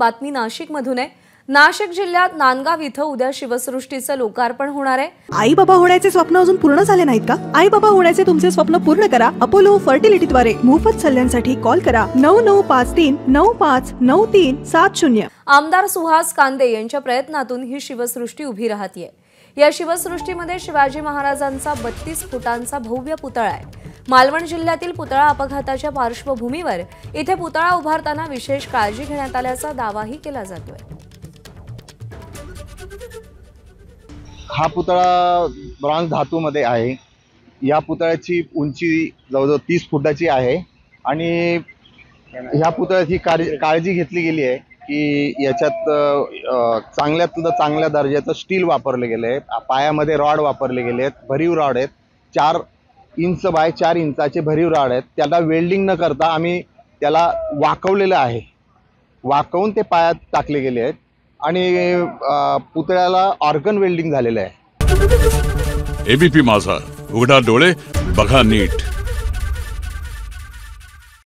बातमी नाशिकमधून आहे। नाशिक जिल्ह्यात नांदगाव इथं उद्या शिवसृष्टीचं लोकार्पण होणार आहे। आई बाबा होण्याचे स्वप्न अजून पूर्ण झाले नाहीत का? आई बाबा होण्याचे तुमचे स्वप्न पूर्ण करा अपोलो फर्टिलिटीद्वारे। मोफत सल्ल्यांसाठी कॉल करा 9953959370। आमदार सुहास कांदे यांच्या प्रयत्नातून ही शिवसृष्टी उभी राहतेय। या शिवसृष्टीमध्ये शिवाजी महाराजांचा 32 फुटांचा भव्य पुतळा आहे। मालवण जिल्ह्यातील पुतळा अपघाताच्या पार्श्वभूमीवर इथे पुतळा उभारताना विशेष काळजी घेण्यात आल्याचा दावाही केला जातोय। हा पुतळा ब्रॉन्झ धातूमध्ये आहे। या पुतळ्याची उंची जवळजवळ 30 फुटाची आहे आणि ह्या पुतळ्याची काळजी घेतली गेली आहे की याच्यात चांगल्यातलं चांगल्या दर्जाचं स्टील वापरले गेले आहे। पायामध्ये रॉड वापरले गेले आहेत, भरीव रॉड आहेत, 4 इंच बाय 4 इंचाचे भरीव रॉड आहेत। त्याला वेल्डिंग न करता आम्ही त्याला वाकवलेलं आहे, वाकवून ते पायात टाकले गेले आहेत आणि पुतळ्याला ऑर्गन वेल्डिंग झालेलं आहे। एबीपी माझा, उघडा डोळे बघा नीट।